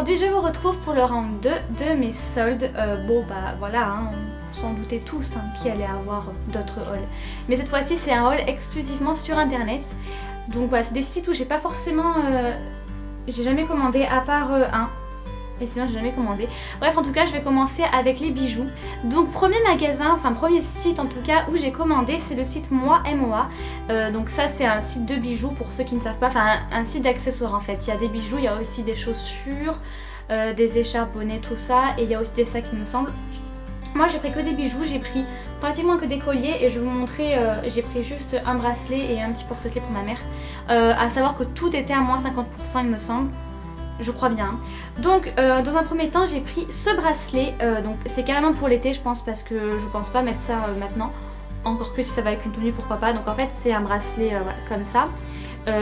aujourd'hui je vous retrouve pour le round 2 de mes soldes. Bon bah voilà, hein, on s'en doutait tous qu'il allait avoir d'autres hauls. Mais cette fois-ci c'est un haul exclusivement sur internet. Donc voilà, c'est des sites où j'ai pas forcément... j'ai jamais commandé à part un. Et sinon j'ai jamais commandé. Bref, en tout cas je vais commencer avec les bijoux. Donc premier magasin, enfin premier site en tout cas où j'ai commandé, c'est le site Moi MOA. Donc ça c'est un site de bijoux pour ceux qui ne savent pas, enfin un site d'accessoires en fait. Il y a des bijoux, il y a aussi des chaussures, des écharpes, bonnets, tout ça. Et il y a aussi des sacs il me semble. Moi j'ai pris que des bijoux, j'ai pris pratiquement que des colliers et je vais vous montrer, j'ai pris juste un bracelet et un petit porte-clés pour ma mère. À savoir que tout était à moins 50% il me semble. Je crois bien. Donc dans un premier temps j'ai pris ce bracelet, donc c'est carrément pour l'été je pense parce que je pense pas mettre ça maintenant. Encore que si ça va avec une tenue pourquoi pas. Donc en fait c'est un bracelet voilà, comme ça.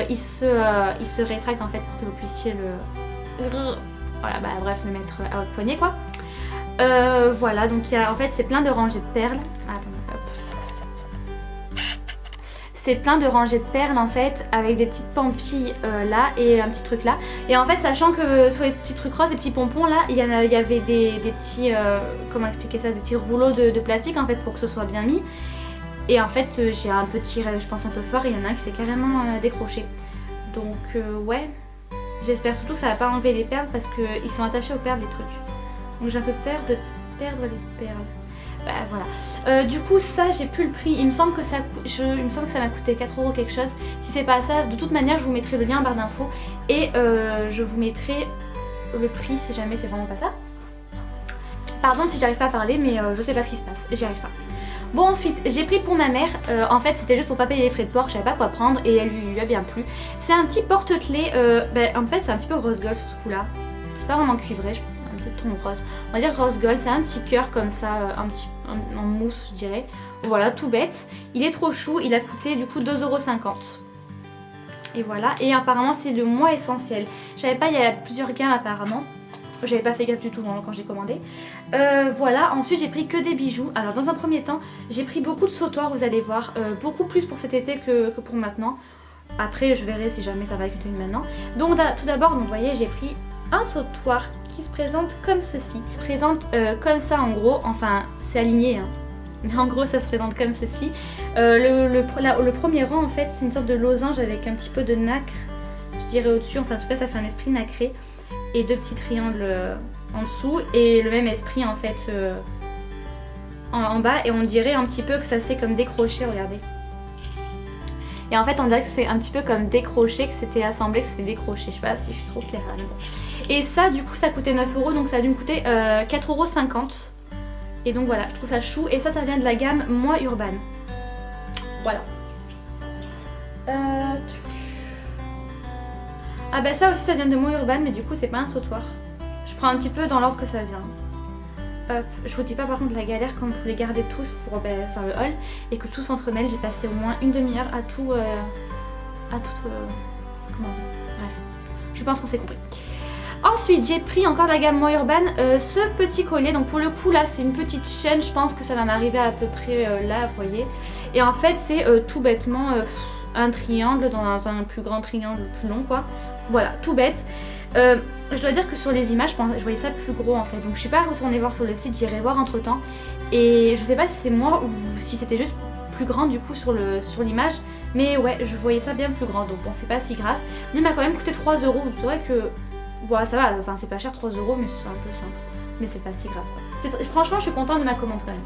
Il se rétracte en fait pour que vous puissiez le... Voilà bah bref le mettre à votre poignet quoi. Voilà donc il y a, en fait c'est plein de rangées de perles. Attendez hop. C'est plein de rangées de perles en fait avec des petites pampilles là et un petit truc là. Et en fait sachant que sur les petits trucs roses, des petits pompons là, il y avait des petits, comment expliquer ça, des petits rouleaux de plastique en fait pour que ce soit bien mis. Et en fait j'ai un peu tiré, je pense un peu fort et il y en a un qui s'est carrément décroché. Donc ouais, j'espère surtout que ça va pas enlever les perles parce qu'ils sont attachés aux perles les trucs. Donc j'ai un peu peur de perdre les perles. Bah voilà. Du coup ça j'ai plus le prix, il me semble que ça m'a coûté 4 € quelque chose. Si c'est pas ça, de toute manière je vous mettrai le lien en barre d'infos et je vous mettrai le prix si jamais c'est vraiment pas ça. Pardon si j'arrive pas à parler mais je sais pas ce qui se passe, j'y arrive pas. Bon ensuite j'ai pris pour ma mère, en fait c'était juste pour pas payer les frais de port, je savais pas quoi prendre et elle lui a bien plu. C'est un petit porte-clés, en fait c'est un petit peu rose gold sur ce coup là, c'est pas vraiment cuivré, un petit ton rose, on va dire rose gold, c'est un petit cœur comme ça, en mousse je dirais. Voilà, tout bête, il est trop chou, il a coûté du coup 2,50 €. Et voilà, et apparemment c'est le Moi Essentiel. Je savais pas, il y a plusieurs gammes apparemment. J'avais pas fait gaffe du tout quand j'ai commandé. Voilà, ensuite j'ai pris que des bijoux. Alors dans un premier temps, j'ai pris beaucoup de sautoirs, vous allez voir. Beaucoup plus pour cet été que pour maintenant. Après je verrai si jamais ça va avec une tenue maintenant. Donc tout d'abord, vous voyez, j'ai pris un sautoir qui se présente comme ceci. Il se présente comme ça en gros, enfin c'est aligné hein. Mais en gros ça se présente comme ceci. Le premier rang en fait c'est une sorte de losange avec un petit peu de nacre, je dirais au-dessus, enfin en tout cas ça fait un esprit nacré. Et deux petits triangles en dessous et le même esprit en fait en bas. Et on dirait un petit peu que ça c'est comme décroché, regardez. Et en fait on dirait que c'est un petit peu comme décroché, que c'était assemblé, que c'était décroché. Je sais pas si je suis trop claire là mais bon. Et ça du coup ça coûtait 9 € donc ça a dû me coûter 4,50 €. Et donc voilà, je trouve ça chou. Et ça vient de la gamme Moi Urban. Voilà. Ah bah ça aussi ça vient de Moi Urban mais du coup c'est pas un sautoir. Je prends un petit peu dans l'ordre que ça vient. Hop, je vous dis pas par contre la galère quand vous les gardez tous pour faire le haul et que tout s'entremêle. J'ai passé au moins une demi-heure à tout... comment dire. Bref, je pense qu'on s'est compris. Ensuite j'ai pris encore de la gamme Moi Urban ce petit collier. Donc pour le coup là c'est une petite chaîne, je pense que ça va m'arriver à peu près là vous voyez. Et en fait c'est tout bêtement un triangle dans un plus grand triangle plus long quoi. Voilà, tout bête. Je dois dire que sur les images, je voyais ça plus gros en fait. Donc je suis pas retournée voir sur le site, j'irai voir entre temps. Et je sais pas si c'est moi ou si c'était juste plus grand du coup sur l'image. Mais ouais, je voyais ça bien plus grand. Donc bon, c'est pas si grave. Lui m'a quand même coûté 3 €. C'est vrai que bon, ça va, enfin c'est pas cher 3 €, mais c'est un peu simple. Mais c'est pas si grave quoi. Franchement, je suis contente de ma commande quand même.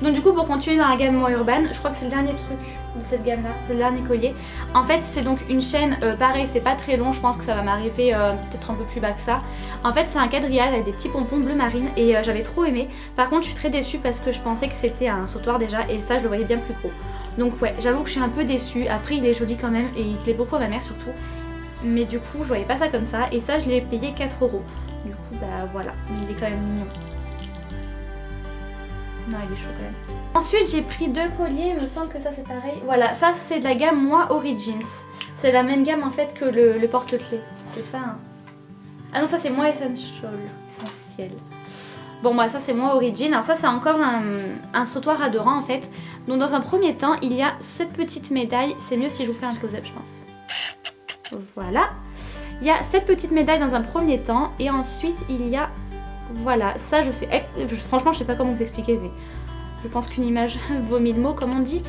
Donc du coup pour continuer dans la gamme Moi Urban, je crois que c'est le dernier truc de cette gamme là, c'est le dernier collier. En fait c'est donc une chaîne, pareil c'est pas très long, je pense que ça va m'arriver peut-être un peu plus bas que ça. En fait c'est un quadrillage avec des petits pompons bleu marine et j'avais trop aimé. Par contre je suis très déçue parce que je pensais que c'était un sautoir déjà et ça je le voyais bien plus gros. Donc ouais, j'avoue que je suis un peu déçue, après il est joli quand même et il plaît beaucoup à ma mère surtout. Mais du coup je voyais pas ça comme ça et ça je l'ai payé 4 €. Du coup bah voilà, mais il est quand même mignon. Non, il est chaud quand même. Ensuite j'ai pris deux colliers, il me semble que ça c'est pareil. Voilà, ça c'est de la gamme Moi Origins. C'est la même gamme en fait que le porte-clés. C'est ça hein. Ah non ça c'est Moi Essentiel. Bon bah ça c'est Moi Origin. Alors ça c'est encore un sautoir adorant en fait. Donc dans un premier temps il y a cette petite médaille. C'est mieux si je vous fais un close-up je pense. Voilà. Il y a cette petite médaille dans un premier temps et ensuite il y a, voilà, ça je sais, franchement je sais pas comment vous expliquer mais je pense qu'une image vaut 1000 mots comme on dit.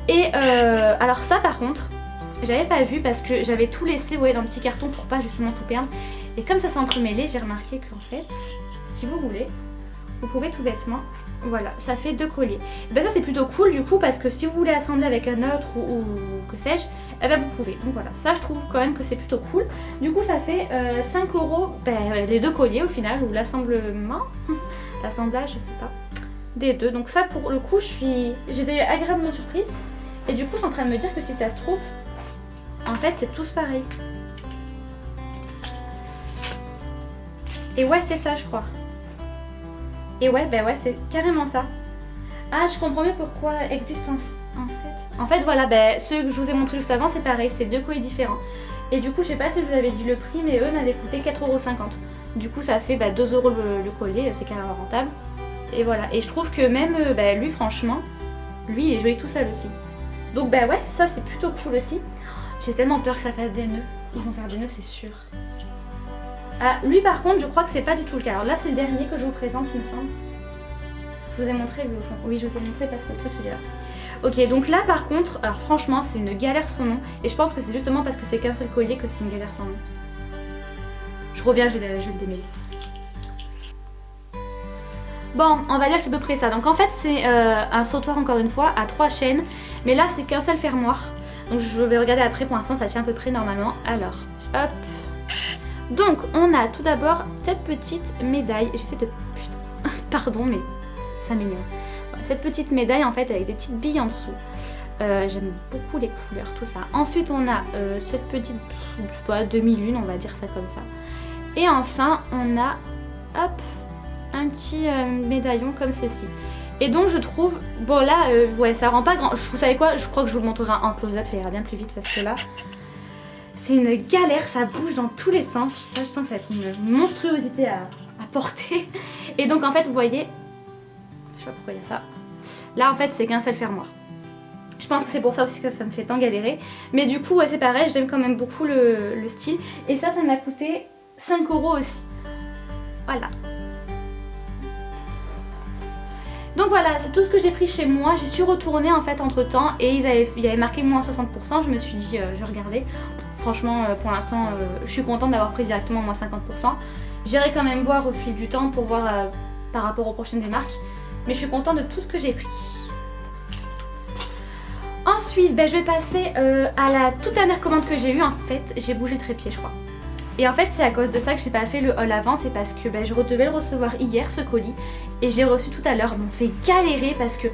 Et alors ça par contre, j'avais pas vu parce que j'avais tout laissé, vous voyez, dans le petit carton pour pas justement tout perdre. Et comme ça s'est entremêlé, j'ai remarqué qu'en fait, si vous voulez, vous pouvez tout bêtement, voilà, ça fait 2 colliers. Et ben ça c'est plutôt cool du coup parce que si vous voulez assembler avec un autre ou que sais-je, eh ben vous pouvez. Donc voilà, ça je trouve quand même que c'est plutôt cool. Du coup ça fait 5 €, ben, les 2 colliers au final, ou l'assemblement, l'assemblage je sais pas, des deux. Donc ça pour le coup j'étais agréablement surprise. Et du coup je suis en train de me dire que si ça se trouve, en fait c'est tous pareil. Et ouais c'est ça je crois. Et ouais, ben ouais, c'est carrément ça. Ah, je comprends mieux pourquoi existe un set. En fait, voilà, ben, ceux que je vous ai montré juste avant, c'est pareil, c'est 2 colliers différents. Et du coup, je sais pas si je vous avais dit le prix, mais eux m'avaient coûté 4,50 €. Du coup, ça fait 2 € le collier, c'est carrément rentable. Et voilà, et je trouve que même lui, franchement, lui, il est joli tout seul aussi. Donc, bah ouais, ça c'est plutôt cool aussi. J'ai tellement peur que ça fasse des nœuds. Ils vont faire des nœuds, c'est sûr. Ah, lui par contre, je crois que c'est pas du tout le cas. Alors là, c'est le dernier que je vous présente, il me semble. Je vous ai montré lui au fond. Oui, je vous ai montré parce que le truc il est là. Ok, donc là par contre, alors franchement, c'est une galère sans nom. Et je pense que c'est justement parce que c'est qu'un seul collier que c'est une galère sans nom. Je reviens, je vais le démêler. Bon, on va dire que c'est à peu près ça. Donc en fait, c'est un sautoir encore une fois à 3 chaînes. Mais là, c'est qu'un seul fermoir. Donc je vais regarder après, pour l'instant, ça tient à peu près normalement. Alors, hop. Donc on a tout d'abord cette petite médaille, j'essaie de... Putain, pardon mais ça m'énerve. Voilà, cette petite médaille en fait avec des petites billes en dessous. J'aime beaucoup les couleurs, tout ça. Ensuite on a cette petite, je sais pas, demi-lune, on va dire ça comme ça. Et enfin on a, hop, un petit médaillon comme ceci. Et donc je trouve, bon là, ouais ça rend pas grand... Vous savez quoi, je crois que je vous le montrerai en close-up, ça ira bien plus vite parce que là... C'est une galère, ça bouge dans tous les sens. Ça, je sens que ça va être une monstruosité à porter. Et donc, en fait, vous voyez... Je sais pas pourquoi il y a ça. Là, en fait, c'est qu'un seul fermoir. Je pense que c'est pour ça aussi que ça me fait tant galérer. Mais du coup, ouais, c'est pareil, j'aime quand même beaucoup le style. Et ça m'a coûté 5 € aussi. Voilà. Donc voilà, c'est tout ce que j'ai pris chez moi. J'ai su retourner en fait entre temps et il y avait marqué moins 60%. Je me suis dit, je regardais. Franchement, pour l'instant, je suis contente d'avoir pris directement moins 50%. J'irai quand même voir au fil du temps pour voir par rapport aux prochaines des marques. Mais je suis contente de tout ce que j'ai pris. Ensuite, je vais passer à la toute dernière commande que j'ai eue. En fait, j'ai bougé le trépied, je crois. Et en fait, c'est à cause de ça que j'ai pas fait le haul avant. C'est parce que je devais le recevoir hier, ce colis. Et je l'ai reçu tout à l'heure. Ils m'ont fait galérer parce que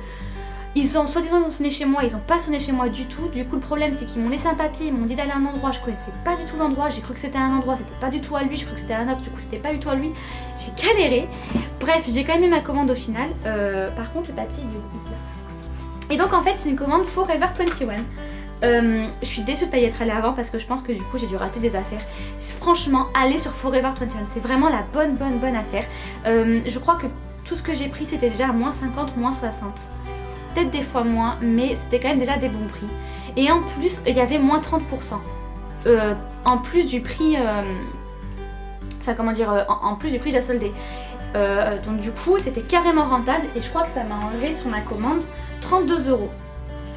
ils ont soi-disant sonné chez moi. Ils ont pas sonné chez moi du tout. Du coup, le problème, c'est qu'ils m'ont laissé un papier. Ils m'ont dit d'aller à un endroit. Je connaissais pas du tout l'endroit. J'ai cru que c'était un endroit. C'était pas du tout à lui. Je cru que c'était un autre. Du coup, c'était pas du tout à lui. J'ai galéré. Bref, j'ai quand même eu ma commande au final. Par contre, le papier, il est là. Et donc, en fait, c'est une commande Forever 21. Je suis déçue de pas y être allée avant parce que je pense que du coup j'ai dû rater des affaires. Franchement, allez sur Forever 21, c'est vraiment la bonne affaire. Je crois que tout ce que j'ai pris c'était déjà à moins 50, moins 60. Peut-être des fois moins, mais c'était quand même déjà des bons prix. Et en plus, il y avait moins 30%. En plus du prix... Enfin comment dire, en plus du prix j'ai soldé. Donc du coup c'était carrément rentable et je crois que ça m'a enlevé sur ma commande 32 €.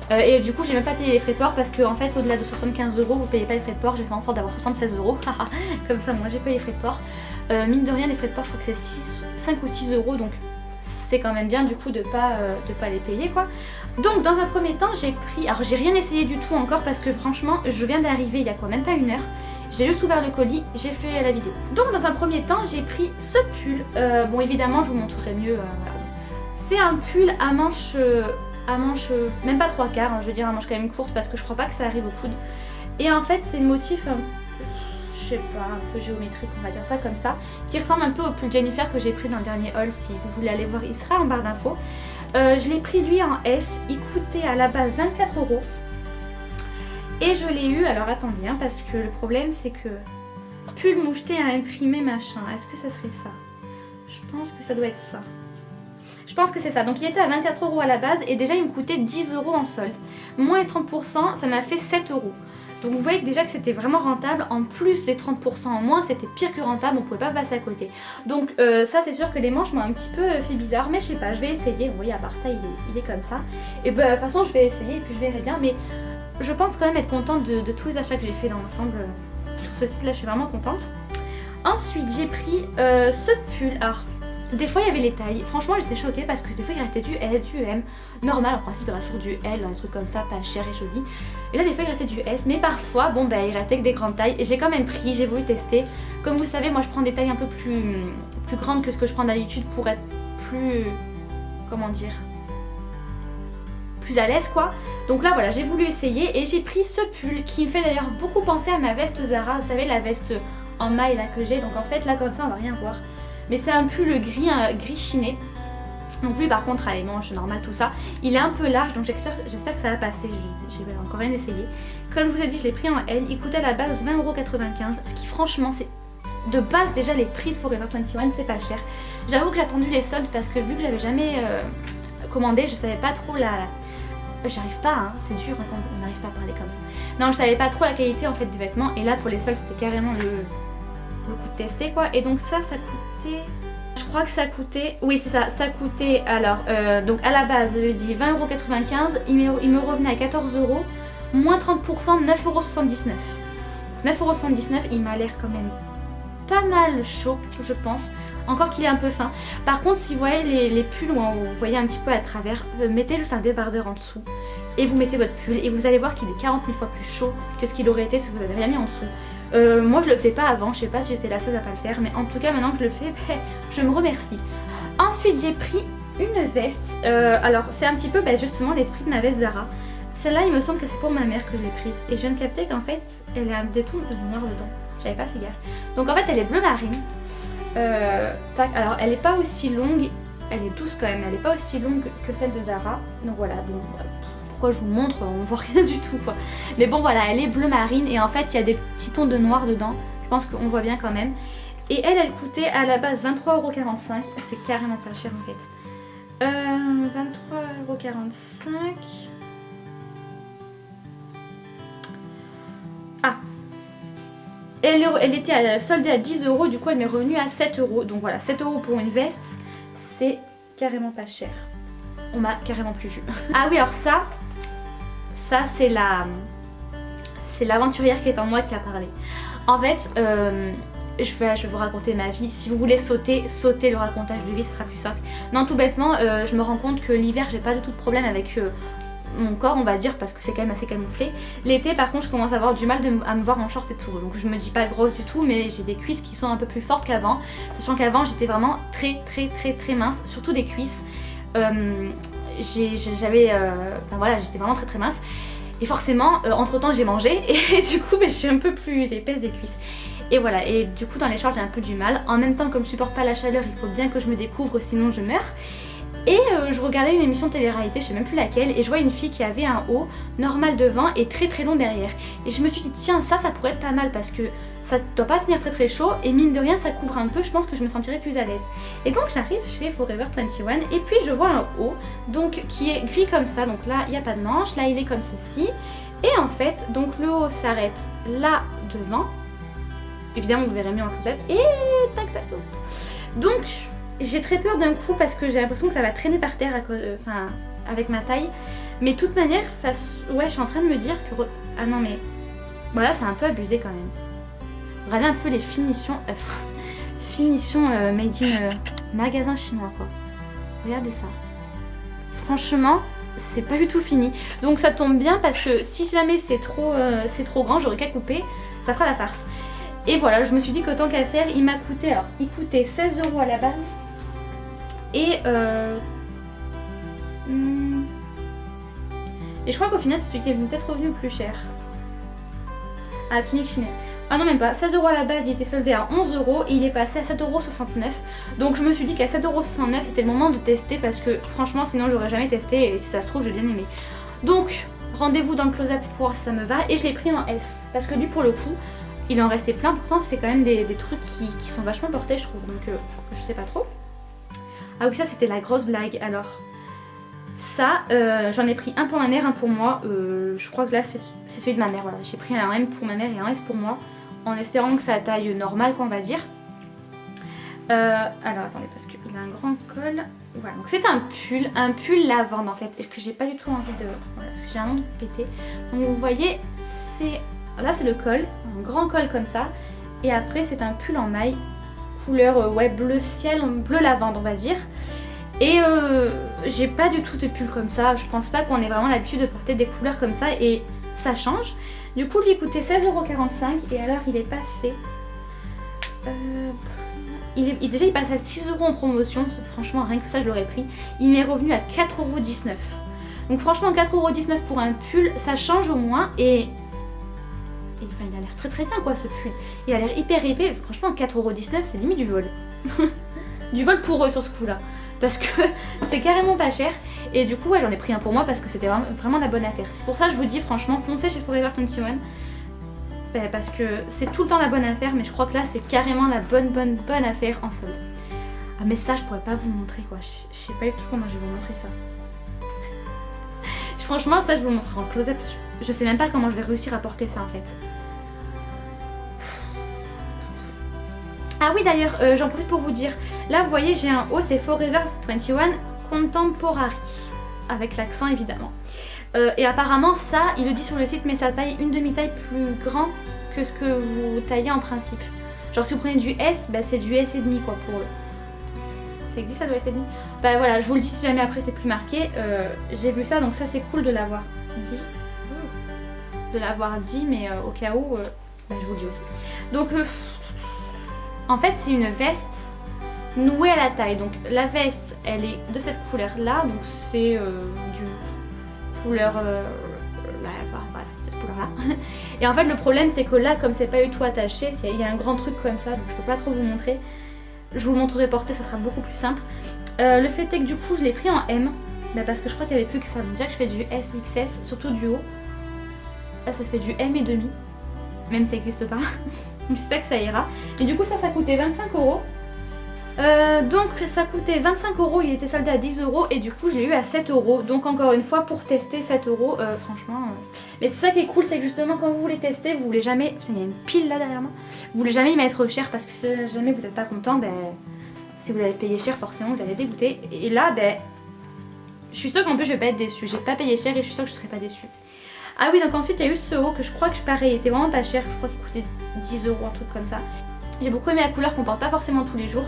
Et du coup j'ai même pas payé les frais de port parce que en fait au-delà de 75 € vous payez pas les frais de port. J'ai fait en sorte d'avoir 76 €. Comme ça moi j'ai payé les frais de port. Mine de rien les frais de port je crois que c'est 5 ou 6 € donc c'est quand même bien du coup de pas les payer quoi. Donc dans un premier temps j'ai pris, alors j'ai rien essayé du tout encore parce que franchement je viens d'arriver il y a quand même pas une heure. J'ai juste ouvert le colis, j'ai fait la vidéo. Donc dans un premier temps j'ai pris ce pull. Bon évidemment je vous montrerai mieux. Voilà. C'est un pull à manches même pas 3/4, hein, je veux dire à manches quand même courte parce que je crois pas que ça arrive au coude. Et en fait c'est le motif, je sais pas, un peu géométrique on va dire ça comme ça, qui ressemble un peu au pull Jennifer que j'ai pris dans le dernier haul. Si vous voulez aller voir il sera en barre d'infos. Je l'ai pris lui en S, il coûtait à la base 24 €. Et je l'ai eu, alors attendez hein, parce que le problème c'est que pull moucheté à imprimer machin, est-ce que ça serait ça? Je pense que ça doit être ça. Je pense que c'est ça. Donc il était à 24 € à la base et déjà il me coûtait 10 € en solde. Moins les 30%, ça m'a fait 7 €. Donc vous voyez déjà que c'était vraiment rentable. En plus des 30% en moins, c'était pire que rentable, on pouvait pas passer à côté. Donc ça c'est sûr que les manches m'ont un petit peu fait bizarre, mais je sais pas, je vais essayer. Vous voyez, à part ça il est comme ça. Et bah de toute façon je vais essayer et puis je verrai bien. Mais je pense quand même être contente de tous les achats que j'ai fait dans l'ensemble. Sur ce site là je suis vraiment contente. Ensuite j'ai pris ce pull. Alors des fois il y avait les tailles, franchement j'étais choquée parce que des fois il restait du S, du M, normal en principe il reste toujours du L, un truc comme ça, pas cher et joli. Et là des fois il restait du S, mais parfois bon bah il restait que des grandes tailles et j'ai quand même pris, j'ai voulu tester. Comme vous savez moi je prends des tailles un peu plus grandes que ce que je prends d'habitude pour être plus, comment dire, plus à l'aise quoi. Donc là voilà j'ai voulu essayer et j'ai pris ce pull qui me fait d'ailleurs beaucoup penser à ma veste Zara, vous savez la veste en maille là que j'ai, donc en fait là comme ça on va rien voir. Mais c'est un pull gris chiné. Donc lui par contre a les manches normales tout ça. Il est un peu large donc j'espère que ça va passer. J'ai encore rien essayé. Comme je vous ai dit je l'ai pris en L. Il coûtait à la base 20,95€. Ce qui franchement c'est... De base déjà les prix de Forever 21 c'est pas cher. J'avoue que j'ai attendu les soldes parce que vu que j'avais jamais commandé je savais pas trop la... J'arrive pas hein, c'est dur hein, quand on n'arrive pas à parler comme ça. Non je savais pas trop la qualité en fait des vêtements. Et là pour les soldes c'était carrément le coup de tester quoi. Et donc ça coûtait, je crois que ça coûtait, oui c'est ça, ça coûtait alors donc à la base je dis 20,95€, il me revenait à 14€, moins 30%, 9,79€. 9,79€, il m'a l'air quand même pas mal chaud je pense, encore qu'il est un peu fin. Par contre si vous voyez les pulls où vous voyez un petit peu à travers, mettez juste un débardeur en dessous et vous mettez votre pull et vous allez voir qu'il est 40 000 fois plus chaud que ce qu'il aurait été si vous n'avez rien mis en dessous. Moi je le faisais pas avant, je sais pas si j'étais la seule à pas le faire, mais en tout cas maintenant que je le fais, je me remercie. Ensuite j'ai pris une veste, alors c'est un petit peu justement l'esprit de ma veste Zara. Celle-là il me semble que c'est pour ma mère que je l'ai prise et je viens de capter qu'en fait elle a des tons noirs dedans, j'avais pas fait gaffe. Donc en fait elle est bleu marine, alors elle est pas aussi longue, elle est douce quand même, elle est pas aussi longue que celle de Zara, donc voilà, bon... Pourquoi je vous montre, on voit rien du tout quoi. Mais bon voilà, elle est bleu marine et en fait il y a des petits tons de noir dedans. Je pense qu'on voit bien quand même. Et elle coûtait à la base 23,45€. C'est carrément pas cher en fait. 23,45€. Ah, elle était soldée à 10€, du coup elle m'est revenue à 7€. Donc voilà, 7€ pour une veste, c'est carrément pas cher. On m'a carrément plus vu. Ah oui alors ça c'est l'aventurière qui est en moi qui a parlé. En fait, je vais vous raconter ma vie. Si vous voulez sautez le racontage de vie, ce sera plus simple. Non, tout bêtement, je me rends compte que l'hiver, j'ai pas du tout de problème avec mon corps, on va dire, parce que c'est quand même assez camouflé. L'été, par contre, je commence à avoir du mal à me voir en short et tout. Donc je me dis pas grosse du tout, mais j'ai des cuisses qui sont un peu plus fortes qu'avant. Sachant qu'avant, j'étais vraiment très mince, surtout des cuisses. J'avais voilà, j'étais vraiment très mince et forcément entre temps j'ai mangé et du coup je suis un peu plus épaisse des cuisses et voilà, et du coup dans les shorts j'ai un peu du mal. En même temps comme je supporte pas la chaleur il faut bien que je me découvre sinon je meurs. Et je regardais une émission de télé-réalité, je sais même plus laquelle, et je vois une fille qui avait un haut normal devant et très long derrière. Et je me suis dit tiens ça pourrait être pas mal parce que ça doit pas tenir très chaud et mine de rien ça couvre un peu, je pense que je me sentirais plus à l'aise. Et donc j'arrive chez Forever 21 et puis je vois un haut donc qui est gris comme ça, donc là il n'y a pas de manche, là il est comme ceci. Et en fait donc le haut s'arrête là devant, évidemment vous verrez mieux en close-up, et tac. Donc j'ai très peur d'un coup parce que j'ai l'impression que ça va traîner par terre à cause, avec ma taille. Mais de toute manière, ouais, je suis en train de me dire que... Ah non mais... Voilà, c'est un peu abusé quand même. Regardez un peu les finitions... made in magasin chinois quoi. Regardez ça. Franchement, c'est pas du tout fini. Donc ça tombe bien parce que si jamais c'est trop grand, j'aurais qu'à couper. Ça fera la farce. Et voilà, je me suis dit qu'autant qu'à faire, il m'a coûté... Alors, il coûtait 16€ à la base. Et je crois qu'au final c'est celui qui est peut-être revenu plus cher. Ah, tunique chinée. Ah non même pas, 16€ à la base, il était soldé à 11€ et il est passé à 7,69€. Donc je me suis dit qu'à 7,69€ c'était le moment de tester parce que franchement sinon j'aurais jamais testé et si ça se trouve j'ai bien aimé. Donc rendez-vous dans le close-up pour voir si ça me va et je l'ai pris en S. Parce que lui pour le coup, il en restait plein, pourtant c'est quand même des trucs qui sont vachement portés je trouve. Donc je sais pas trop. Ah oui ça c'était la grosse blague alors. Ça, j'en ai pris un pour ma mère, un pour moi. Je crois que là c'est celui de ma mère. Voilà, j'ai pris un M pour ma mère et un S pour moi, en espérant que c'est la taille normale, qu'on va dire. Alors attendez, parce qu'il a un grand col. Voilà, donc c'est un pull lavande en fait, et que j'ai pas du tout envie de. Voilà, parce que j'ai un nom pété. Donc vous voyez, c'est. Là c'est le col, un grand col comme ça. Et après c'est un pull en maille, couleur ouais, bleu ciel, bleu lavande on va dire. Et j'ai pas du tout de pull comme ça, je pense pas qu'on ait vraiment l'habitude de porter des couleurs comme ça et ça change. Du coup lui il coûtait 16,45€ et alors il est passé... déjà il passe à 6€ en promotion, franchement rien que ça je l'aurais pris. Il m'est revenu à 4,19€. Donc franchement 4,19€ pour un pull, ça change au moins et enfin il a l'air très très bien quoi ce pull. Il a l'air hyper épais, franchement 4,19€ c'est limite du vol. Du vol pour eux sur ce coup là. Parce que c'est carrément pas cher. Et du coup ouais, j'en ai pris un pour moi parce que c'était vraiment la bonne affaire. C'est pour ça que je vous dis franchement foncez chez Forever 21. Parce que c'est tout le temps la bonne affaire. Mais je crois que là c'est carrément la bonne affaire en solde. Ah mais ça je pourrais pas vous montrer quoi. Je sais pas du tout comment je vais vous montrer ça. Franchement ça je vous le montrerai en close-up. Je sais même pas comment je vais réussir à porter ça en fait. Ah oui d'ailleurs j'en profite pour vous dire, là vous voyez j'ai un haut, c'est Forever 21 Contemporary, avec l'accent évidemment. Et apparemment ça, il le dit sur le site, mais ça taille une demi-taille plus grand que ce que vous taillez en principe. Genre si vous prenez du S, bah, c'est du S et demi quoi pour eux. Ça existe ça de S et demi? Bah voilà, je vous le dis si jamais après c'est plus marqué. J'ai vu ça donc ça c'est cool de l'avoir dit. De l'avoir dit mais au cas où, bah, je vous le dis aussi. Donc en fait c'est une veste nouée à la taille, donc la veste elle est de cette couleur là, donc c'est du couleur voilà cette couleur là. Et en fait le problème c'est que là comme c'est pas du tout attaché, il y a un grand truc comme ça donc je peux pas trop vous montrer. Je vous le montrerai porté, ça sera beaucoup plus simple. Le fait est que du coup je l'ai pris en M, bah, parce que je crois qu'il y avait plus que ça, donc déjà que je fais du SXS, surtout du haut. Là ça fait du M et demi, même si ça n'existe pas. J'espère que ça ira. Et du coup ça coûtait 25€. Donc ça coûtait 25€, il était soldé à 10€ et du coup j'ai eu à 7€. Donc encore une fois pour tester 7€, franchement. Mais c'est ça qui est cool, c'est que justement quand vous voulez tester, vous voulez jamais. Putain, il y a une pile là derrière moi. Vous voulez jamais y mettre cher parce que si jamais vous n'êtes pas content, ben si vous l'avez payé cher forcément vous allez dégoûter. Et là ben je suis sûre qu'en plus je vais pas être déçue. J'ai pas payé cher et je suis sûre que je serai pas déçue. Ah oui donc ensuite il y a eu ce haut que je crois que pareil était vraiment pas cher. Je crois qu'il coûtait 10€, un truc comme ça. J'ai beaucoup aimé la couleur qu'on porte pas forcément tous les jours.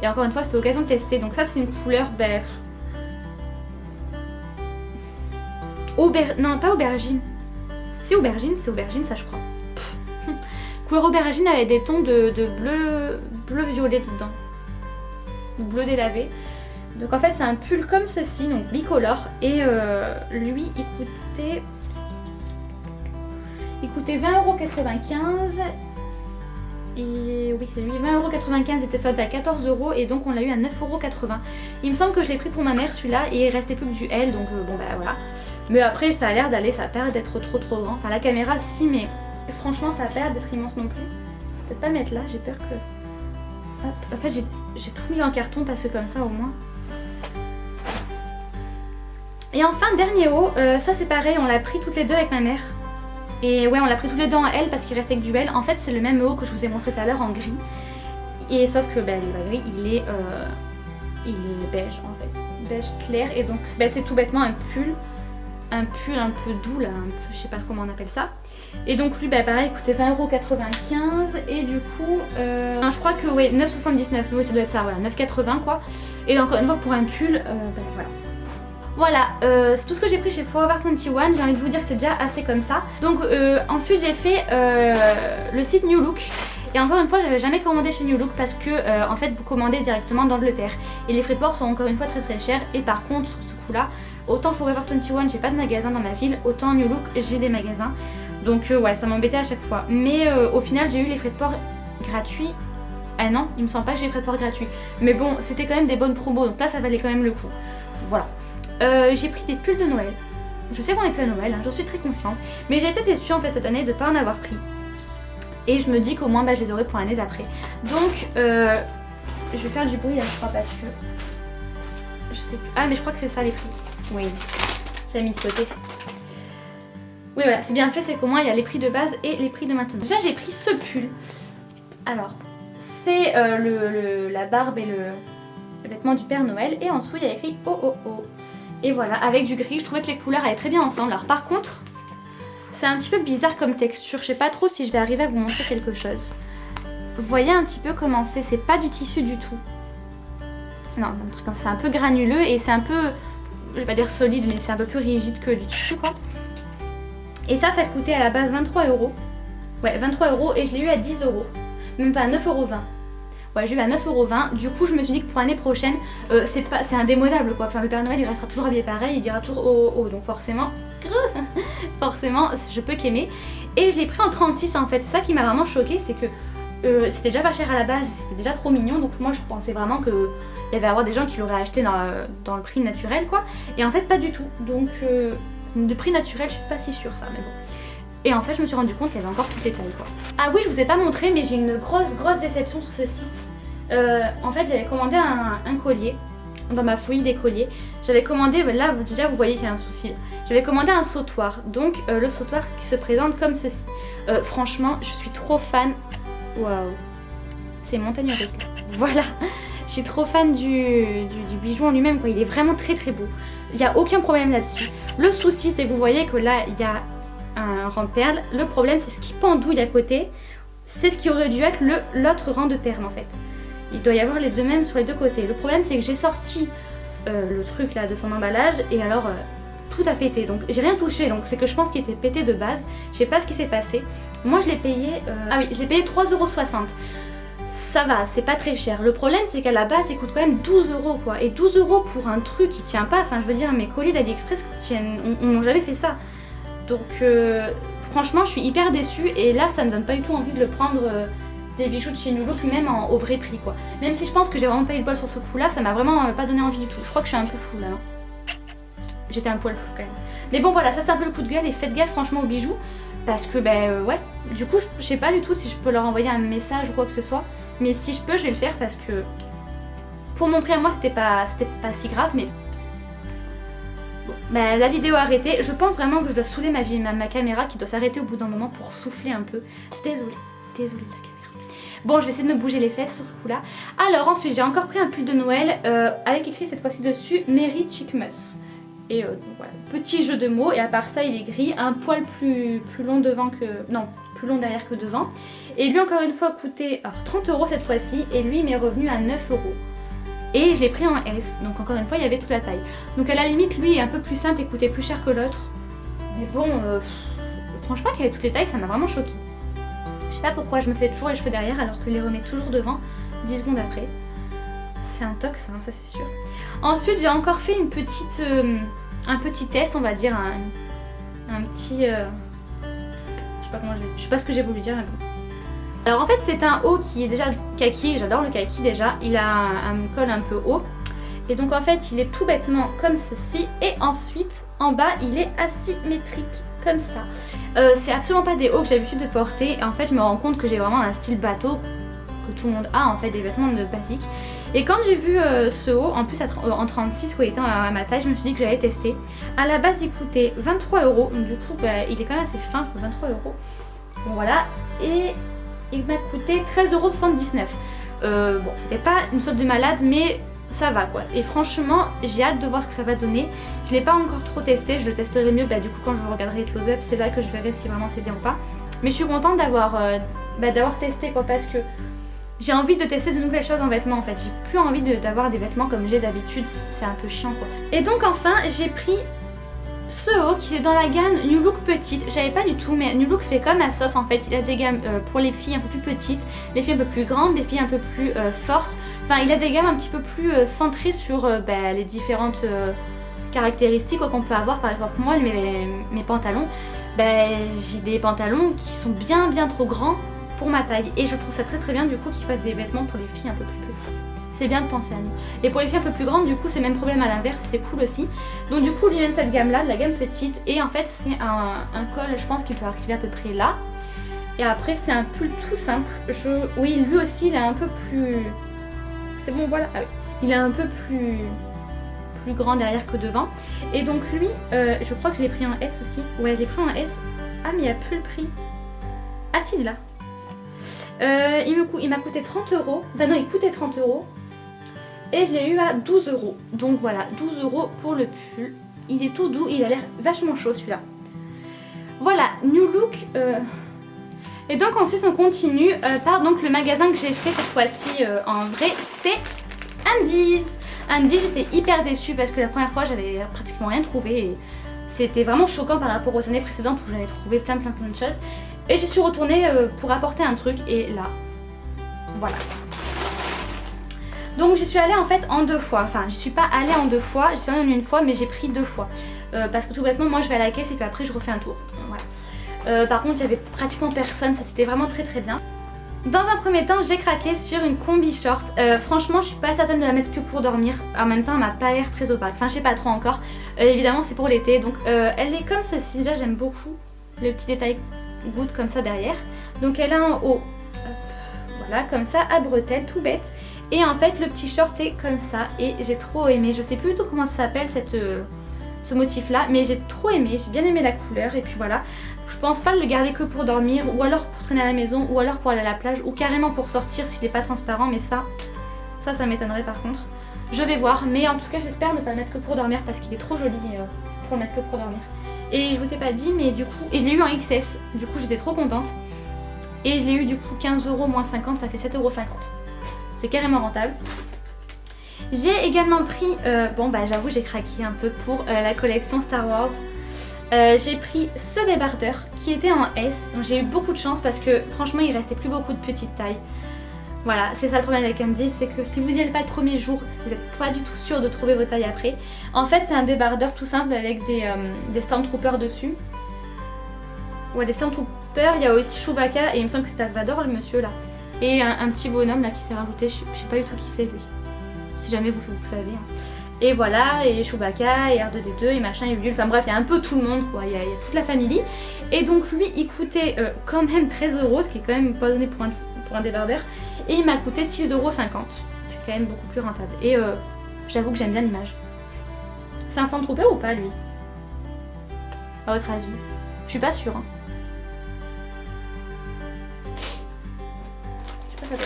Et encore une fois c'était l'occasion de tester. Donc ça c'est une couleur ben... Non pas aubergine. C'est aubergine ça je crois. Couleur aubergine avec des tons de bleu violet dedans. Bleu délavé. Donc en fait c'est un pull comme ceci, donc bicolore. Et lui il coûtait 20,95€. Et oui c'est lui, 20,95€, était soldé à 14€ et donc on l'a eu à 9,80€. Il me semble que je l'ai pris pour ma mère celui-là et il restait plus que du L donc bon bah voilà. Mais après ça a l'air d'aller, ça a pas l'air d'être trop grand. Enfin la caméra si mais franchement ça a pas l'air d'être immense non plus. Peut-être pas le mettre là, j'ai peur que... Hop. En fait j'ai tout mis en carton parce que comme ça au moins. Et enfin dernier haut, ça c'est pareil, on l'a pris toutes les deux avec ma mère. Et ouais on l'a pris tous les deux en L parce qu'il restait que du L. En fait c'est le même haut que je vous ai montré tout à l'heure en gris. Et sauf que bah, il est pas gris, il est beige en fait. Beige clair et donc bah, c'est tout bêtement un pull un peu doux là, un peu, je sais pas comment on appelle ça. Et donc lui bah pareil il coûtait 20,95€ et du coup je crois que ouais 9,79€, oui ça doit être ça, voilà 9,80€ quoi. Et encore une fois pour un pull, bah, voilà. Voilà, c'est tout ce que j'ai pris chez Forever 21, j'ai envie de vous dire que c'est déjà assez comme ça. Donc ensuite j'ai fait le site New Look. Et encore une fois j'avais jamais commandé chez New Look parce que en fait vous commandez directement d'Angleterre. Et les frais de port sont encore une fois très chers. Et par contre sur ce coup là, autant Forever 21 j'ai pas de magasin dans ma ville, autant New Look j'ai des magasins. Donc ouais ça m'embêtait à chaque fois. Mais au final j'ai eu les frais de port gratuits. Ah non, il me semble pas que j'ai les frais de port gratuits. Mais bon c'était quand même des bonnes promos donc là ça valait quand même le coup. Voilà. J'ai pris des pulls de Noël. Je sais qu'on est plus à Noël, hein, j'en suis très consciente. Mais j'ai été déçue en fait cette année de ne pas en avoir pris. Et je me dis qu'au moins bah, je les aurai pour l'année d'après. Donc je vais faire du bruit là je crois parce que... Je sais plus. Ah mais je crois que c'est ça les prix. Oui, j'ai mis de côté. Oui voilà, c'est bien fait, c'est qu'au moins il y a les prix de base et les prix de maintenant. Déjà j'ai pris ce pull. Alors, c'est la barbe et le vêtement du Père Noël. Et en dessous il y a écrit oh oh oh. Et voilà, avec du gris, je trouvais que les couleurs allaient très bien ensemble. Alors par contre, c'est un petit peu bizarre comme texture. Je sais pas trop si je vais arriver à vous montrer quelque chose. Vous voyez un petit peu comment c'est pas du tissu du tout. Non, c'est un peu granuleux et c'est un peu, je vais pas dire solide, mais c'est un peu plus rigide que du tissu quoi. Et ça coûtait à la base 23 €. Ouais, 23 € et je l'ai eu à 10 €. Même pas à 9,20 €. Ouais, j'ai eu à 9,20 €. Du coup, je me suis dit que pour l'année prochaine, c'est indémodable quoi. Enfin, le Père Noël, il restera toujours habillé pareil, il dira toujours oh oh oh. Donc forcément, forcément, je peux qu'aimer. Et je l'ai pris en 36 en fait. C'est ça qui m'a vraiment choquée, c'est que c'était déjà pas cher à la base, c'était déjà trop mignon. Donc moi, je pensais vraiment que il y avait à avoir des gens qui l'auraient acheté dans le prix naturel quoi. Et en fait, pas du tout. Donc de prix naturel, je suis pas si sûre ça, mais bon. Et en fait, je me suis rendu compte qu'il y avait encore toutes les tailles quoi. Ah oui, je vous ai pas montré, mais j'ai une grosse déception sur ce site. En fait, j'avais commandé un collier dans ma folie des colliers. J'avais commandé, là déjà vous voyez qu'il y a un souci. J'avais commandé un sautoir, donc le sautoir qui se présente comme ceci. Franchement, je suis trop fan. Waouh, c'est montagne russe là. Voilà, je suis trop fan du bijou en lui-même quoi. Il est vraiment très beau. Il n'y a aucun problème là-dessus. Le souci, c'est que vous voyez que là, il y a un rang de perles. Le problème, c'est ce qui pendouille à côté. C'est ce qui aurait dû être l'autre rang de perles en fait. Il doit y avoir les deux mêmes sur les deux côtés. Le problème, c'est que j'ai sorti le truc là de son emballage et alors tout a pété. Donc j'ai rien touché. Donc c'est que je pense qu'il était pété de base. Je sais pas ce qui s'est passé. Moi, je l'ai payé. Ah oui, je l'ai payé 3,60 €. Ça va, c'est pas très cher. Le problème, c'est qu'à la base, il coûte quand même 12 € quoi. Et 12 € pour un truc qui tient pas. Enfin, je veux dire, mes colis d'AliExpress on jamais fait ça. Donc, franchement, je suis hyper déçue. Et là, ça me donne pas du tout envie de le prendre des bijoux de chez New Look, même au vrai prix quoi. Même si je pense que j'ai vraiment pas eu le poil sur ce coup-là, ça m'a vraiment pas donné envie du tout. Je crois que je suis un peu floue là, non? J'étais un poil floue quand même. Mais bon, voilà, ça c'est un peu le coup de gueule. Et faites gaffe, franchement, aux bijoux. Parce que, ouais. Du coup, je sais pas du tout si je peux leur envoyer un message ou quoi que ce soit. Mais si je peux, je vais le faire parce que pour mon prix à moi, c'était pas si grave. Mais bon, bah, la vidéo a arrêté. Je pense vraiment que je dois saouler ma caméra qui doit s'arrêter au bout d'un moment pour souffler un peu. Désolée la caméra. Bon, je vais essayer de me bouger les fesses sur ce coup-là. Alors ensuite, j'ai encore pris un pull de Noël avec écrit cette fois-ci dessus Merry Chickmas. Et donc, voilà, petit jeu de mots. Et à part ça, il est gris, un poil plus long devant que... Non, plus long derrière que devant. Et lui encore une fois coûtait 30 € cette fois-ci. Et lui il m'est revenu à 9 €. Et je l'ai pris en S. Donc encore une fois il y avait toute la taille. Donc à la limite lui est un peu plus simple et coûtait plus cher que l'autre. Mais bon, franchement qu'il y avait toutes les tailles, ça m'a vraiment choquée. Je sais pas pourquoi je me fais toujours les cheveux derrière alors que je les remets toujours devant 10 secondes après. C'est un toc ça, ça c'est sûr. Ensuite j'ai encore fait une petite, un petit test on va dire, un petit... je sais pas ce que j'ai voulu dire mais bon. Alors en fait c'est un haut qui est déjà kaki, j'adore le kaki déjà, il a un col un peu haut. Et donc en fait il est tout bêtement comme ceci et ensuite en bas il est asymétrique comme ça. C'est absolument pas des hauts que j'ai l'habitude de porter et en fait je me rends compte que j'ai vraiment un style bateau que tout le monde a en fait, des vêtements de basique. Et quand j'ai vu ce haut, en plus en 36 où il était à ma taille, je me suis dit que j'allais tester. À la base il coûtait 23 €, du coup bah, il est quand même assez fin, il faut 23 €. Bon voilà, et il m'a coûté 13,79 €. Bon, c'était pas une sorte de malade, mais ça va quoi. Et franchement, j'ai hâte de voir ce que ça va donner. Je l'ai pas encore trop testé, je le testerai mieux du coup quand je regarderai les close-up, c'est là que je verrai si vraiment c'est bien ou pas. Mais je suis contente d'avoir testé quoi, parce que j'ai envie de tester de nouvelles choses en vêtements en fait. J'ai plus envie d'avoir des vêtements comme j'ai d'habitude, c'est un peu chiant quoi. Et donc enfin, j'ai pris ce haut qui est dans la gamme New Look petite. J'avais pas du tout, mais New Look fait comme à sauce en fait. Il a des gammes pour les filles un peu plus petites, les filles un peu plus grandes, les filles un peu plus fortes. Enfin, il a des gammes un petit peu plus centrées sur les différentes caractéristiques qu'on peut avoir. Par exemple, moi, mes pantalons, j'ai des pantalons qui sont bien trop grands pour ma taille. Et je trouve ça très bien du coup qu'ils fassent des vêtements pour les filles un peu plus petites. C'est bien de penser à nous. Et pour les filles un peu plus grandes, du coup, c'est le même problème à l'inverse, c'est cool aussi. Donc du coup, il vient de cette gamme-là, de la gamme petite. Et en fait, c'est un col, je pense qu'il doit arriver à peu près là. Et après, c'est un pull tout simple. Oui, lui aussi, il est un peu plus... C'est bon, voilà. Ah oui. Il est un peu plus plus grand derrière que devant. Et donc lui, je crois que je l'ai pris en S aussi. Ouais, je l'ai pris en S. Ah mais il n'y a plus le prix. Ah si, il est là. Il m'a coûté 30 euros. Enfin non, il coûtait 30 euros. Et je l'ai eu à 12 euros. Donc voilà, 12 euros pour le pull. Il est tout doux, il a l'air vachement chaud celui-là. Voilà, New Look. Et donc ensuite on continue par donc le magasin que j'ai fait cette fois-ci en vrai, c'est Undies. Undies, j'étais hyper déçue parce que la première fois j'avais pratiquement rien trouvé. Et c'était vraiment choquant par rapport aux années précédentes où j'avais trouvé plein de choses. Et j'y suis retournée pour apporter un truc et là, voilà. Donc j'y suis allée en fait en 2 fois. Enfin, je suis pas allée en 2 fois, j'y suis allée en 1 fois mais j'ai pris 2 fois. Parce que tout bêtement, moi je vais à la caisse et puis après je refais un tour. Voilà. Par contre, il y avait pratiquement personne, ça c'était vraiment très bien. Dans un premier temps, j'ai craqué sur une combi short. Franchement, je suis pas certaine de la mettre que pour dormir. En même temps, elle m'a pas l'air très opaque. Enfin, je sais pas trop encore. Évidemment, c'est pour l'été. Donc, elle est comme ceci. Déjà, j'aime beaucoup le petit détail goutte comme ça derrière. Donc, elle a un haut. Voilà, comme ça, à bretelles, tout bête. Et en fait, le petit short est comme ça. Et j'ai trop aimé. Je sais plus du tout comment ça s'appelle ce motif là, mais j'ai trop aimé, j'ai bien aimé la couleur et puis voilà. Je pense pas le garder que pour dormir ou alors pour traîner à la maison ou alors pour aller à la plage ou carrément pour sortir s'il n'est pas transparent, mais ça m'étonnerait par contre. Je vais voir, mais en tout cas j'espère ne pas le mettre que pour dormir parce qu'il est trop joli pour le mettre que pour dormir. Et je vous ai pas dit, mais du coup, et je l'ai eu en XS, du coup j'étais trop contente. Et je l'ai eu du coup 15 euros moins 50, ça fait 7,50 €. C'est carrément rentable. J'ai également pris, j'avoue j'ai craqué un peu pour la collection Star Wars. J'ai pris ce débardeur qui était en S, donc j'ai eu beaucoup de chance parce que franchement il restait plus beaucoup de petites tailles. Voilà, c'est ça le problème avec Undies, c'est que si vous n'y allez pas le premier jour, vous n'êtes pas du tout sûr de trouver vos tailles après. En fait c'est un débardeur tout simple avec des Stormtroopers dessus. Ouais, des Stormtroopers, il y a aussi Chewbacca et il me semble que c'est Dark Vador le monsieur là. Et un petit bonhomme là qui s'est rajouté, je sais pas du tout qui c'est lui. Si jamais vous savez. Hein. Et voilà, et Chewbacca, et R2D2, et machin, et Ulule, enfin bref, il y a un peu tout le monde, quoi, il y a toute la famille. Et donc lui, il coûtait quand même 13 €, ce qui est quand même pas donné pour un débardeur. Et il m'a coûté 6,50 €. C'est quand même beaucoup plus rentable. Et j'avoue que j'aime bien l'image. C'est un Stormtrooper ou pas, lui? À votre avis? Je suis pas sûre. Hein. Je sais pas.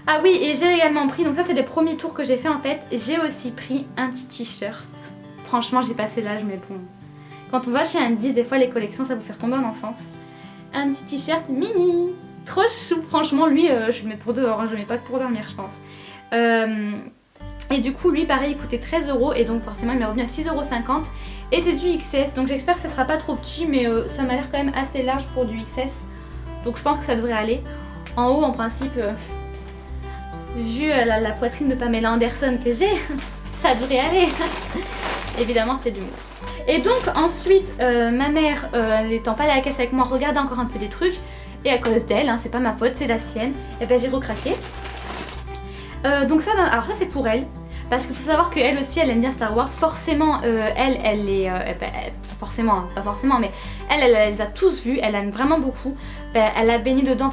Ah oui, et j'ai également pris, donc ça c'est les premiers tours que j'ai fait en fait, j'ai aussi pris un petit t-shirt. Franchement j'ai passé l'âge mais bon, quand on va chez Undies, des fois les collections ça vous fait retomber en enfance. Un petit t-shirt mini, trop chou, franchement lui je le mets pour dehors, hein, je le mets pas pour dormir je pense. Et du coup lui pareil il coûtait 13 € et donc forcément il m'est revenu à 6,50 € et c'est du XS, donc j'espère que ça sera pas trop petit mais ça m'a l'air quand même assez large pour du XS. Donc je pense que ça devrait aller. En haut en principe... vu la poitrine de Pamela Anderson que j'ai, ça devrait aller. Évidemment c'était de l'humour. Et donc ensuite ma mère n'étant pas allée à la caisse avec moi regardait encore un peu des trucs. Et à cause d'elle, hein, c'est pas ma faute, c'est la sienne. Et ben j'ai recraqué. Donc ça, alors ça c'est pour elle. Parce qu'il faut savoir qu'elle aussi elle aime bien Star Wars. Forcément elle est... forcément, hein, pas forcément mais elle les a tous vus, elle aime vraiment beaucoup. Elle a baigné dedans,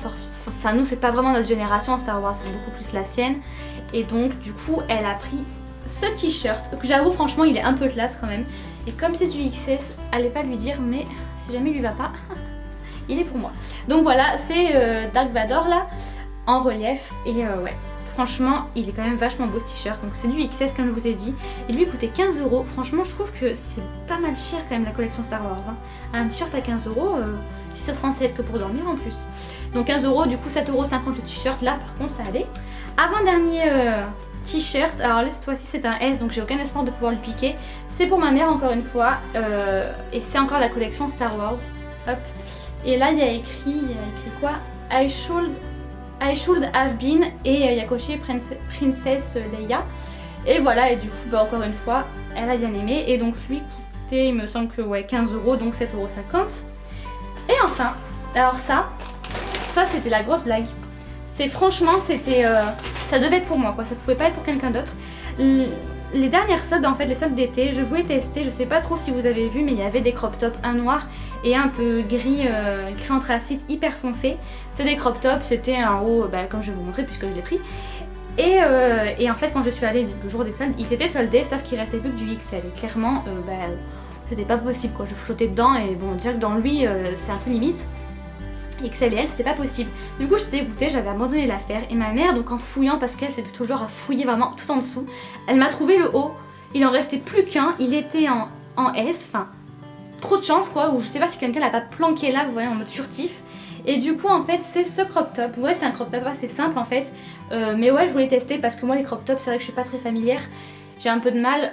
enfin nous c'est pas vraiment notre génération Star Wars, c'est beaucoup plus la sienne. Et donc du coup elle a pris ce t-shirt, que j'avoue franchement il est un peu classe quand même. Et comme c'est du XS, allez pas lui dire mais si jamais il lui va pas, il est pour moi. Donc voilà, c'est Dark Vador là, en relief et ouais. Franchement, il est quand même vachement beau ce t-shirt. Donc c'est du XS comme je vous ai dit. Et lui il coûtait 15 €. Franchement, je trouve que c'est pas mal cher quand même la collection Star Wars. Hein. Un t-shirt à 15 €, si ça sera être que pour dormir en plus. Donc 15 €, du coup 7,50 € le t-shirt. Là par contre ça allait. Avant-dernier t-shirt. Alors là cette fois-ci c'est un S, donc j'ai aucun espoir de pouvoir le piquer. C'est pour ma mère encore une fois. Et c'est encore la collection Star Wars. Hop. Et là il y a écrit quoi? I should have been et il y a coché Princess Leia. Et voilà, et du coup encore une fois elle a bien aimé. Et donc lui coûtait il me semble que ouais 15 €, donc 7,50 €. Et enfin, alors ça c'était la grosse blague. C'est franchement c'était ça devait être pour moi quoi, ça pouvait pas être pour quelqu'un d'autre. Les dernières soldes en fait, les soldes d'été, je voulais tester, je sais pas trop si vous avez vu mais il y avait des crop tops, un noir et un peu gris anthracite hyper foncé. C'est des crop tops, c'était un haut comme je vais vous montrer puisque je l'ai pris. Et en fait quand je suis allée le jour des soldes, ils étaient soldés sauf qu'il restait plus que du XL. Et clairement c'était pas possible quoi, je flottais dedans et bon dire que dans lui c'est un peu limite. XL et L c'était pas possible. Du coup j'étais dégoûtée, j'avais abandonné l'affaire et ma mère donc en fouillant, parce qu'elle c'est plutôt genre à fouiller vraiment tout en dessous, elle m'a trouvé le haut, il en restait plus qu'un, il était en S, enfin trop de chance quoi, ou je sais pas si quelqu'un l'a pas planqué là, vous voyez en mode furtif. Et du coup en fait c'est ce crop top, ouais c'est un crop top assez simple en fait, mais ouais je voulais tester parce que moi les crop tops c'est vrai que je suis pas très familière. J'ai un peu de mal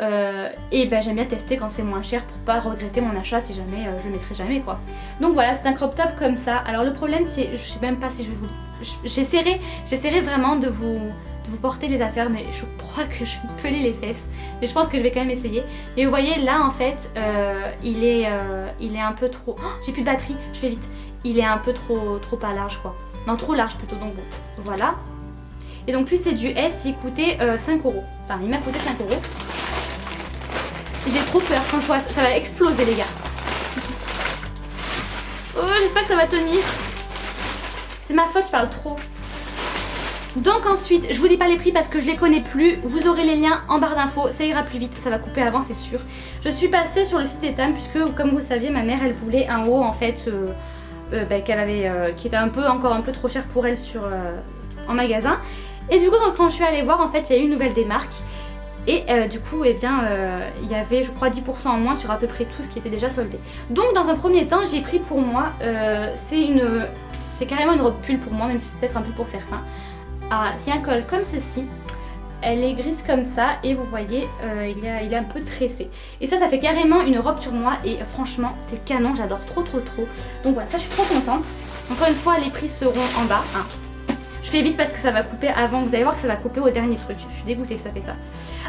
et ben, j'aime bien tester quand c'est moins cher pour pas regretter mon achat si jamais je le mettrai jamais quoi. Donc voilà c'est un crop top comme ça. Alors le problème c'est, je sais même pas si je vais vous... J'essaierai vraiment de vous porter les affaires mais je crois que je vais me peler les fesses. Mais je pense que je vais quand même essayer. Et vous voyez là en fait il est un peu trop... Oh, j'ai plus de batterie, je fais vite. Il est un peu trop pas large quoi. Non trop large plutôt donc bon voilà. Et donc lui c'est du S, il coûtait 5 €. Enfin il m'a coûté 5 €. J'ai trop peur quand je vois ça, ça va exploser les gars. Oh j'espère que ça va tenir. C'est ma faute, je parle trop. Donc ensuite, je vous dis pas les prix parce que je les connais plus. Vous aurez les liens en barre d'infos, ça ira plus vite, ça va couper avant c'est sûr. Je suis passée sur le site d'Etam puisque comme vous le saviez ma mère elle voulait un haut en fait qu'elle avait, qui était encore un peu trop cher pour elle en magasin. Et du coup donc, quand je suis allée voir en fait il y a eu une nouvelle démarque. Et du coup eh bien il y avait je crois 10% en moins sur à peu près tout ce qui était déjà soldé. Donc dans un premier temps j'ai pris pour moi, c'est carrément une robe pull pour moi même si c'est peut-être un peu pour certains. Qui a un col comme ceci. Elle est grise comme ça et vous voyez il est un peu tressé. Et ça fait carrément une robe sur moi et franchement c'est canon, j'adore trop. Donc voilà, ça je suis trop contente. Encore une fois les prix seront en bas. Hein. Je fais vite parce que ça va couper avant, vous allez voir que ça va couper au dernier truc. Je suis dégoûtée ça fait ça.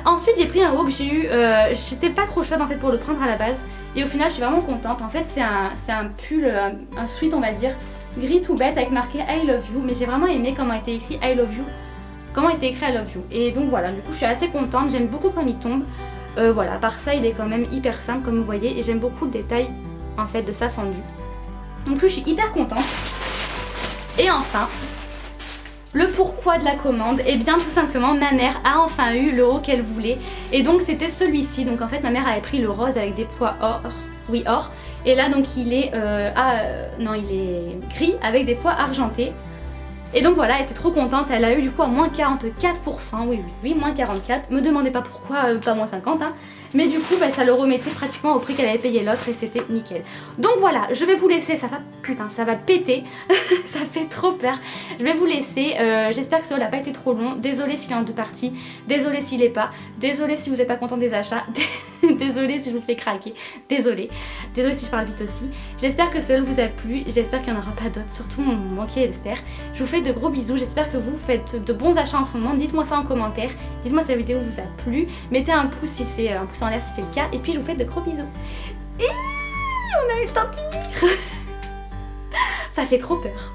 Ensuite j'ai pris un haut que j'ai eu, j'étais pas trop chaude en fait pour le prendre à la base. Et au final je suis vraiment contente. En fait c'est un pull, un sweat on va dire, gris tout bête avec marqué I love you. Mais j'ai vraiment aimé comment a été écrit I love you. Comment était écrit I love you. Et donc voilà, du coup je suis assez contente, j'aime beaucoup comme il tombe. Voilà, à part ça il est quand même hyper simple comme vous voyez. Et j'aime beaucoup le détail en fait de sa fendue. Donc je suis hyper contente. Et enfin, le pourquoi de la commande, et bien tout simplement ma mère a enfin eu le haut qu'elle voulait. Et donc c'était celui-ci, donc en fait ma mère avait pris le rose avec des pois or, oui or. Et là donc il est, il est gris avec des pois argentés. Et donc voilà, elle était trop contente, elle a eu du coup à moins 44%, oui, moins 44, me demandez pas pourquoi, pas moins 50 hein. Mais du coup ça le remettait pratiquement au prix qu'elle avait payé l'autre et c'était nickel. Donc voilà, je vais vous laisser, ça va péter, ça fait trop peur. Je vais vous laisser, j'espère que ça n'a pas été trop long, désolée s'il est en deux parties, désolée s'il est pas, désolée si vous n'êtes pas content des achats, désolée si je vous fais craquer, désolée si je parle vite aussi. J'espère que cela vous a plu, j'espère qu'il n'y en aura pas d'autres, surtout moi qui l'espère. Je vous fais de gros bisous, j'espère que vous faites de bons achats en ce moment, dites-moi ça en commentaire, dites-moi si la vidéo vous a plu, mettez un pouce si c'est un pouce en l'air si c'est le cas, et puis je vous fais de gros bisous. Et on a eu le temps de finir. Ça fait trop peur.